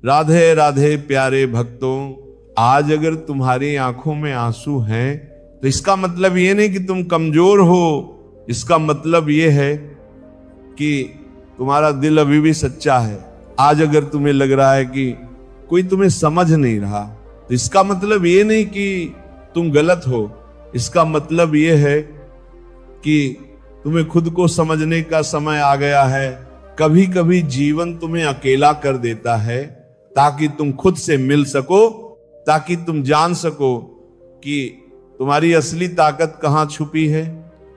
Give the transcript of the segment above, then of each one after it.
राधे राधे प्यारे भक्तों, आज अगर तुम्हारी आंखों में आंसू हैं तो इसका मतलब ये नहीं कि तुम कमजोर हो, इसका मतलब ये है कि तुम्हारा दिल अभी भी सच्चा है। आज अगर तुम्हें लग रहा है कि कोई तुम्हें समझ नहीं रहा तो इसका मतलब ये नहीं कि तुम गलत हो, इसका मतलब ये है कि तुम्हें खुद को समझने का समय आ गया है। कभी कभी जीवन तुम्हें अकेला कर देता है ताकि तुम खुद से मिल सको, ताकि तुम जान सको कि तुम्हारी असली ताकत कहाँ छुपी है।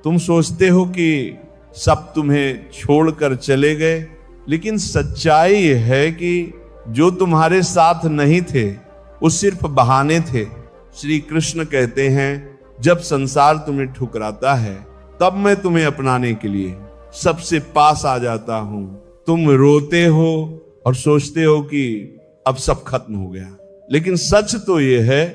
तुम सोचते हो कि सब तुम्हें छोड़कर चले गए, लेकिन सच्चाई ये है कि जो तुम्हारे साथ नहीं थे वो सिर्फ बहाने थे। श्री कृष्ण कहते हैं, जब संसार तुम्हें ठुकराता है तब मैं तुम्हें अपनाने के लिए सबसे पास आ जाता हूं। तुम रोते हो और सोचते हो कि अब सब खत्म हो गया, लेकिन सच तो यह है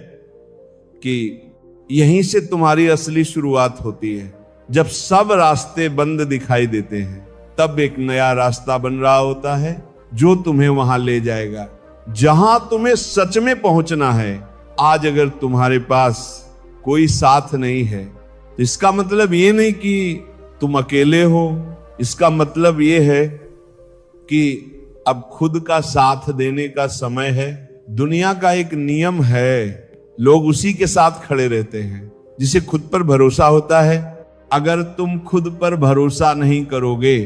कि यहीं से तुम्हारी असली शुरुआत होती है। जब सब रास्ते बंद दिखाई देते हैं तब एक नया रास्ता बन रहा होता है जो तुम्हें वहां ले जाएगा जहां तुम्हें सच में पहुंचना है। आज अगर तुम्हारे पास कोई साथ नहीं है तो इसका मतलब ये नहीं कि तुम अकेले हो, इसका मतलब ये है कि अब खुद का साथ देने का समय है। दुनिया का एक नियम है, लोग उसी के साथ खड़े रहते हैं जिसे खुद पर भरोसा होता है। अगर तुम खुद पर भरोसा नहीं करोगे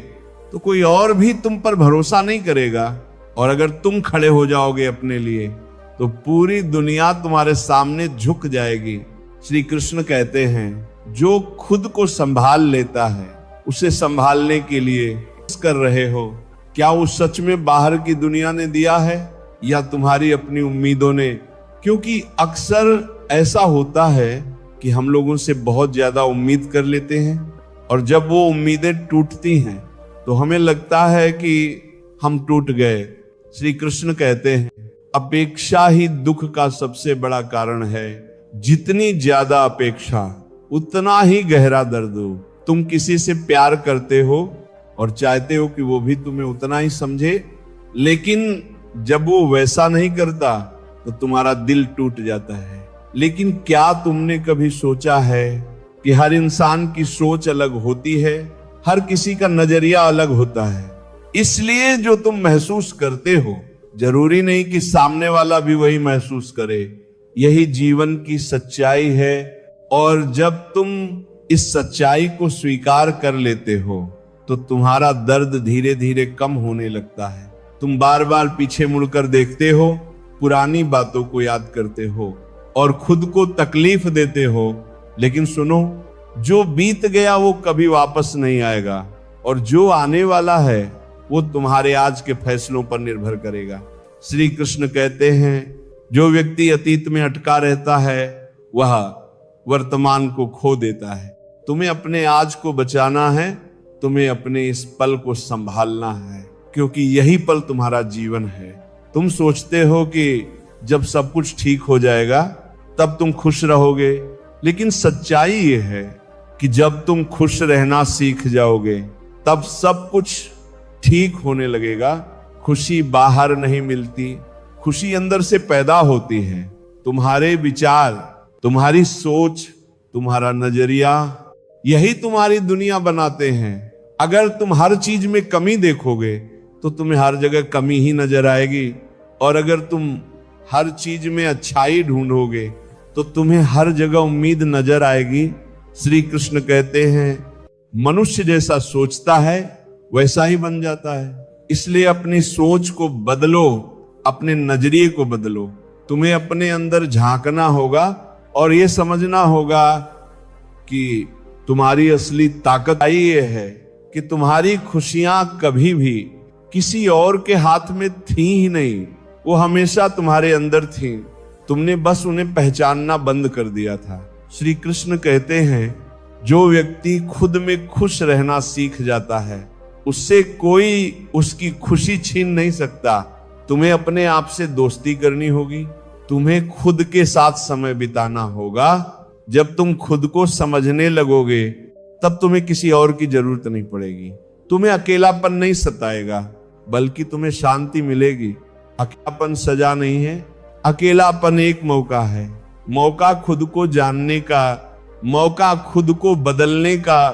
तो कोई और भी तुम पर भरोसा नहीं करेगा, और अगर तुम खड़े हो जाओगे अपने लिए तो पूरी दुनिया तुम्हारे सामने झुक जाएगी। श्री कृष्ण कहते हैं, जो खुद को संभाल लेता है उसे संभालने के लिए कर रहे हो। क्या वो सच में बाहर की दुनिया ने दिया है या तुम्हारी अपनी उम्मीदों ने? क्योंकि अक्सर ऐसा होता है कि हम लोगों से बहुत ज्यादा उम्मीद कर लेते हैं और जब वो उम्मीदें टूटती हैं तो हमें लगता है कि हम टूट गए। श्री कृष्ण कहते हैं, अपेक्षा ही दुख का सबसे बड़ा कारण है। जितनी ज्यादा अपेक्षा उतना ही गहरा दर्द हो। तुम किसी से प्यार करते हो और चाहते हो कि वो भी तुम्हें उतना ही समझे, लेकिन जब वो वैसा नहीं करता तो तुम्हारा दिल टूट जाता है। लेकिन क्या तुमने कभी सोचा है कि हर इंसान की सोच अलग होती है, हर किसी का नजरिया अलग होता है। इसलिए जो तुम महसूस करते हो जरूरी नहीं कि सामने वाला भी वही महसूस करे। यही जीवन की सच्चाई है, और जब तुम इस सच्चाई को स्वीकार कर लेते हो तो तुम्हारा दर्द धीरे धीरे कम होने लगता है। तुम बार बार पीछे मुड़कर देखते हो, पुरानी बातों को याद करते हो और खुद को तकलीफ देते हो। लेकिन सुनो, जो बीत गया वो कभी वापस नहीं आएगा, और जो आने वाला है वो तुम्हारे आज के फैसलों पर निर्भर करेगा। श्री कृष्ण कहते हैं, जो व्यक्ति अतीत में अटका रहता है वह वर्तमान को खो देता है। तुम्हें अपने आज को बचाना है, तुम्हें अपने इस पल को संभालना है, क्योंकि यही पल तुम्हारा जीवन है। तुम सोचते हो कि जब सब कुछ ठीक हो जाएगा तब तुम खुश रहोगे, लेकिन सच्चाई ये है कि जब तुम खुश रहना सीख जाओगे तब सब कुछ ठीक होने लगेगा। खुशी बाहर नहीं मिलती, खुशी अंदर से पैदा होती है। तुम्हारे विचार, तुम्हारी सोच, तुम्हारा नजरिया, यही तुम्हारी दुनिया बनाते हैं। अगर तुम हर चीज में कमी देखोगे तो तुम्हें हर जगह कमी ही नजर आएगी, और अगर तुम हर चीज में अच्छाई ढूंढोगे तो तुम्हें हर जगह उम्मीद नजर आएगी। श्री कृष्ण कहते हैं, मनुष्य जैसा सोचता है वैसा ही बन जाता है। इसलिए अपनी सोच को बदलो, अपने नजरिए को बदलो। तुम्हें अपने अंदर झांकना होगा और यह समझना होगा कि तुम्हारी असली ताकत ये है कि तुम्हारी खुशियां कभी भी किसी और के हाथ में थी ही नहीं, वो हमेशा तुम्हारे अंदर थी। तुमने बस उन्हें पहचानना बंद कर दिया था। श्री कृष्ण कहते हैं, जो व्यक्ति खुद में खुश रहना सीख जाता है उससे कोई उसकी खुशी छीन नहीं सकता। तुम्हें अपने आप से दोस्ती करनी होगी, तुम्हें खुद के साथ समय बिताना होगा। जब तुम खुद को समझने लगोगे तब तुम्हें किसी और की जरूरत नहीं पड़ेगी। तुम्हें अकेलापन नहीं सताएगा, बल्कि तुम्हें शांति मिलेगी। अकेलापन सजा नहीं है, अकेलापन एक मौका है। मौका खुद को जानने का, मौका खुद को बदलने का।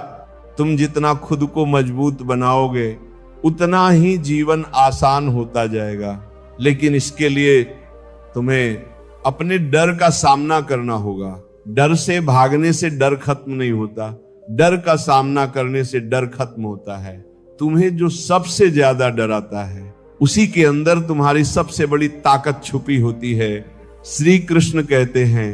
तुम जितना खुद को मजबूत बनाओगे उतना ही जीवन आसान होता जाएगा। लेकिन इसके लिए तुम्हें अपने डर का सामना करना होगा। डर से भागने से डर खत्म नहीं होता, डर का सामना करने से डर खत्म होता है। तुम्हें जो सबसे ज्यादा डराता है उसी के अंदर तुम्हारी सबसे बड़ी ताकत छुपी होती है। श्री कृष्ण कहते हैं,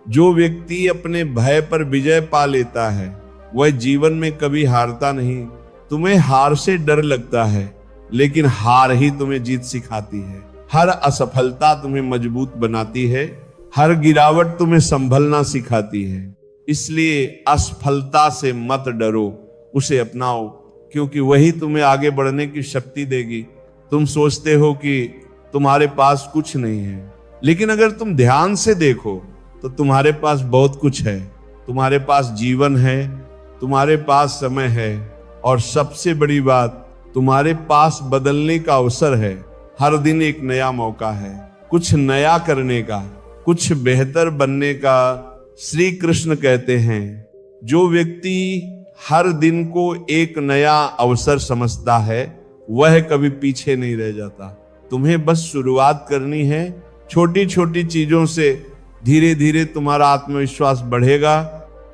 जो व्यक्ति अपने भय पर विजय पा लेता है वह जीवन में कभी हारता नहीं। तुम्हें हार से डर लगता है, लेकिन हार ही तुम्हें जीत सिखाती है। हर असफलता तुम्हें मजबूत बनाती है, हर गिरावट तुम्हें संभलना सिखाती है। इसलिए असफलता से मत डरो, उसे अपनाओ, क्योंकि वही तुम्हें आगे बढ़ने की शक्ति देगी। तुम सोचते हो कि तुम्हारे पास कुछ नहीं है, लेकिन अगर तुम ध्यान से देखो तो तुम्हारे पास बहुत कुछ है। तुम्हारे पास जीवन है, तुम्हारे पास समय है, और सबसे बड़ी बात, तुम्हारे पास बदलने का अवसर है। हर दिन एक नया मौका है कुछ नया करने का, कुछ बेहतर बनने का। श्री कृष्ण कहते हैं, जो व्यक्ति हर दिन को एक नया अवसर समझता है वह कभी पीछे नहीं रह जाता। तुम्हें बस शुरुआत करनी है, छोटी छोटी चीजों से धीरे धीरे तुम्हारा आत्मविश्वास बढ़ेगा।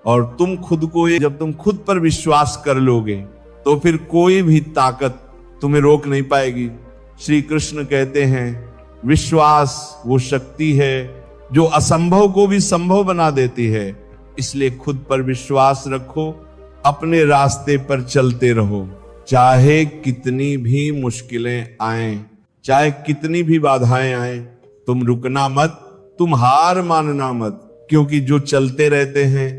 और तुम खुद को, जब तुम खुद पर विश्वास कर लोगे तो फिर कोई भी ताकत तुम्हें रोक नहीं पाएगी। श्री कृष्ण कहते हैं, विश्वास वो शक्ति है जो असंभव को भी संभव बना देती है। इसलिए खुद पर विश्वास रखो, अपने रास्ते पर चलते रहो, चाहे कितनी भी मुश्किलें आएं, चाहे कितनी भी बाधाएं आएं। तुम रुकना मत, तुम हार मानना मत, क्योंकि जो चलते रहते हैं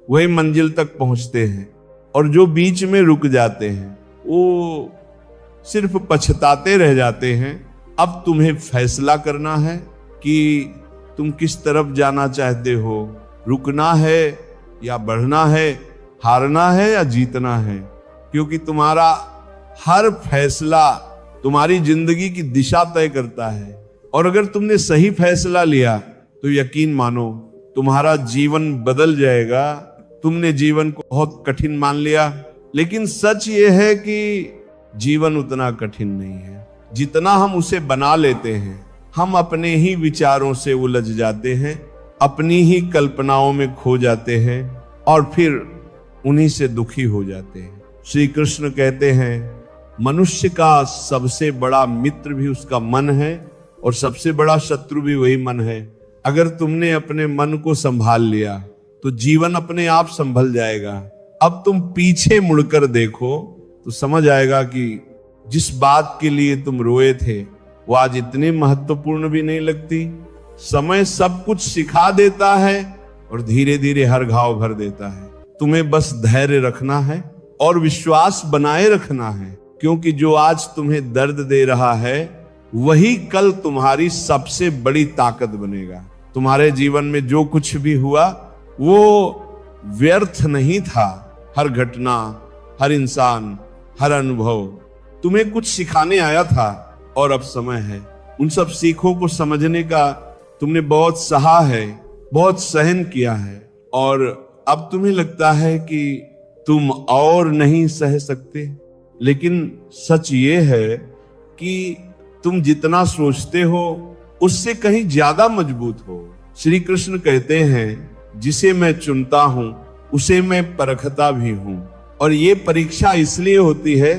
वही मंजिल तक पहुंचते हैं, और जो बीच में रुक जाते हैं वो सिर्फ पछताते रह जाते हैं। अब तुम्हें फैसला करना है कि तुम किस तरफ जाना चाहते हो, रुकना है या बढ़ना है, हारना है या जीतना है, क्योंकि तुम्हारा हर फैसला तुम्हारी जिंदगी की दिशा तय करता है। और अगर तुमने सही फैसला लिया तो यकीन मानो तुम्हारा जीवन बदल जाएगा। तुमने जीवन को बहुत कठिन मान लिया, लेकिन सच ये है कि जीवन उतना कठिन नहीं है जितना हम उसे बना लेते हैं। हम अपने ही विचारों से उलझ जाते हैं, अपनी ही कल्पनाओं में खो जाते हैं, और फिर उन्हीं से दुखी हो जाते हैं। श्री कृष्ण कहते हैं, मनुष्य का सबसे बड़ा मित्र भी उसका मन है, और सबसे बड़ा शत्रु भी वही मन है। अगर तुमने अपने मन को संभाल लिया तो जीवन अपने आप संभल जाएगा। अब तुम पीछे मुड़कर देखो तो समझ आएगा कि जिस बात के लिए तुम रोए थे वो आज इतनी महत्वपूर्ण भी नहीं लगती। समय सब कुछ सिखा देता है और धीरे धीरे हर घाव भर देता है। तुम्हें बस धैर्य रखना है और विश्वास बनाए रखना है, क्योंकि जो आज तुम्हें दर्द दे रहा है वही कल तुम्हारी सबसे बड़ी ताकत बनेगा। तुम्हारे जीवन में जो कुछ भी हुआ वो व्यर्थ नहीं था। हर घटना, हर इंसान, हर अनुभव तुम्हें कुछ सिखाने आया था, और अब समय है उन सब सीखों को समझने का। तुमने बहुत सहा है, बहुत सहन किया है, और अब तुम्हें लगता है कि तुम और नहीं सह सकते। लेकिन सच ये है कि तुम जितना सोचते हो उससे कहीं ज्यादा मजबूत हो। श्री कृष्ण कहते हैं, जिसे मैं चुनता हूं उसे मैं परखता भी हूं। और ये परीक्षा इसलिए होती है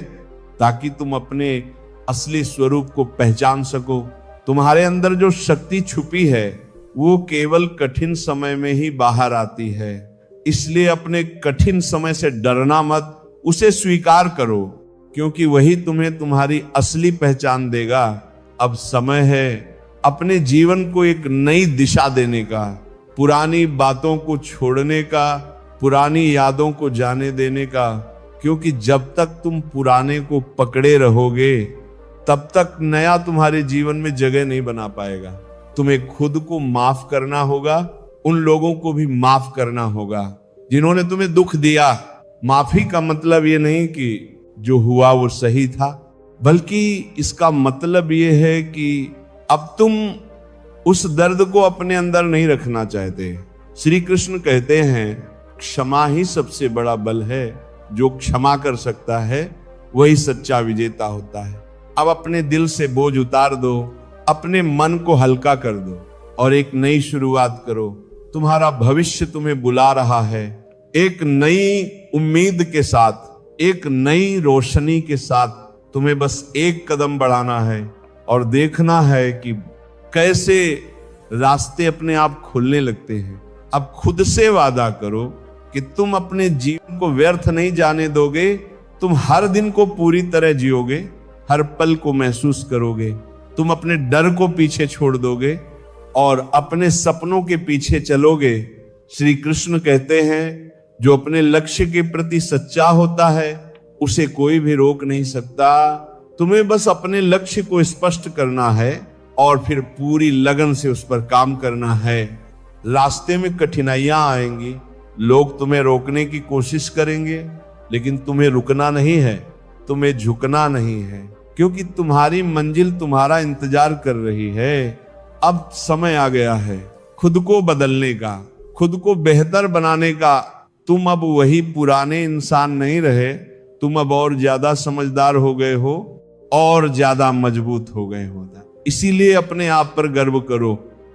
ताकि तुम अपने असली स्वरूप को पहचान सको। तुम्हारे अंदर जो शक्ति छुपी है वो केवल कठिन समय में ही बाहर आती है। इसलिए अपने कठिन समय से डरना मत, उसे स्वीकार करो, क्योंकि वही तुम्हें तुम्हारी असली पहचान देगा। अब समय है अपने जीवन को एक नई दिशा देने का, पुरानी बातों को छोड़ने का, पुरानी यादों को जाने देने का, क्योंकि जब तक तुम पुराने को पकड़े रहोगे तब तक नया तुम्हारे जीवन में जगह नहीं बना पाएगा। तुम्हें खुद को माफ करना होगा, उन लोगों को भी माफ करना होगा जिन्होंने तुम्हें दुख दिया। माफी का मतलब ये नहीं कि जो हुआ वो सही था, बल्कि इसका मतलब ये है कि अब तुम उस दर्द को अपने अंदर नहीं रखना चाहते। श्री कृष्ण कहते हैं क्षमा ही सबसे बड़ा बल है। जो क्षमा कर सकता है वही सच्चा विजेता होता है। अब अपने दिल से बोझ उतार दो, अपने मन को हल्का कर दो और एक नई शुरुआत करो। तुम्हारा भविष्य तुम्हें बुला रहा है। एक नई उम्मीद के साथ, एक नई रोशनी के साथ तुम्हें बस एक कदम बढ़ाना है और देखना है कि कैसे रास्ते अपने आप खुलने लगते हैं। अब खुद से वादा करो कि तुम अपने जीवन को व्यर्थ नहीं जाने दोगे। तुम हर दिन को पूरी तरह जियोगे, हर पल को महसूस करोगे। तुम अपने डर को पीछे छोड़ दोगे और अपने सपनों के पीछे चलोगे। श्री कृष्ण कहते हैं जो अपने लक्ष्य के प्रति सच्चा होता है उसे कोई भी रोक नहीं सकता। तुम्हें बस अपने लक्ष्य को स्पष्ट करना है और फिर पूरी लगन से उस पर काम करना है। रास्ते में कठिनाइयां आएंगी, लोग तुम्हें रोकने की कोशिश करेंगे, लेकिन तुम्हें रुकना नहीं है, तुम्हें झुकना नहीं है, क्योंकि तुम्हारी मंजिल तुम्हारा इंतजार कर रही है। अब समय आ गया है खुद को बदलने का, खुद को बेहतर बनाने का। तुम अब वही पुराने इंसान नहीं रहे, तुम अब और ज्यादा समझदार हो गए हो और ज्यादा मजबूत हो गए हो। इसीलिए अपने आप पर गर्व करो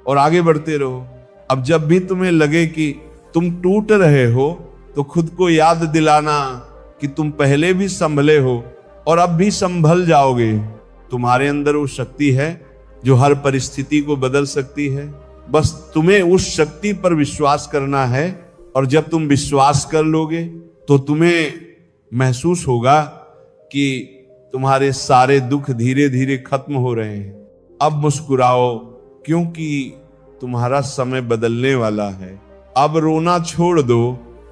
और आगे बढ़ते रहो। अब जब भी तुम्हें लगे कि तुम टूट रहे हो तो खुद को याद दिलाना कि तुम पहले भी संभले हो और अब भी संभल जाओगे। तुम्हारे अंदर वो शक्ति है जो हर परिस्थिति को बदल सकती है। बस तुम्हें उस शक्ति पर विश्वास करना है और जब तुम विश्वास कर लोगे तो तुम्हें महसूस होगा कि तुम्हारे सारे दुख धीरे धीरे खत्म हो रहे हैं। अब मुस्कुराओ क्योंकि तुम्हारा समय बदलने वाला है। अब रोना छोड़ दो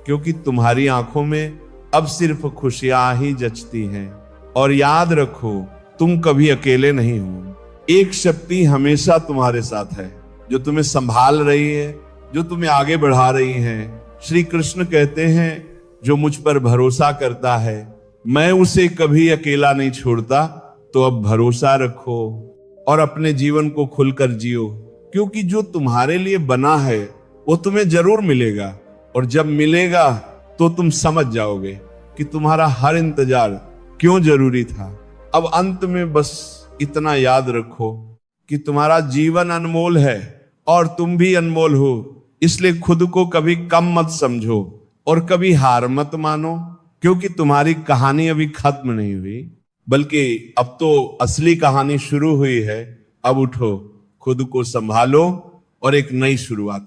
क्योंकि तुम्हारी आंखों में अब सिर्फ खुशियां ही जचती हैं। और याद रखो तुम कभी अकेले नहीं हो। एक शक्ति हमेशा तुम्हारे साथ है जो तुम्हें संभाल रही है, जो तुम्हें आगे बढ़ा रही है। श्री कृष्ण कहते हैं जो मुझ पर भरोसा करता है मैं उसे कभी अकेला नहीं छोड़ता। तो अब भरोसा रखो और अपने जीवन को खुलकर जियो, क्योंकि जो तुम्हारे लिए बना है वो तुम्हें जरूर मिलेगा। और जब मिलेगा तो तुम समझ जाओगे कि तुम्हारा हर इंतजार क्यों जरूरी था। अब अंत में बस इतना याद रखो कि तुम्हारा जीवन अनमोल है और तुम भी अनमोल हो। इसलिए खुद को कभी कम मत समझो और कभी हार मत मानो, क्योंकि तुम्हारी कहानी अभी खत्म नहीं हुई, बल्कि अब तो असली कहानी शुरू हुई है। अब उठो, खुद को संभालो और एक नई शुरुआत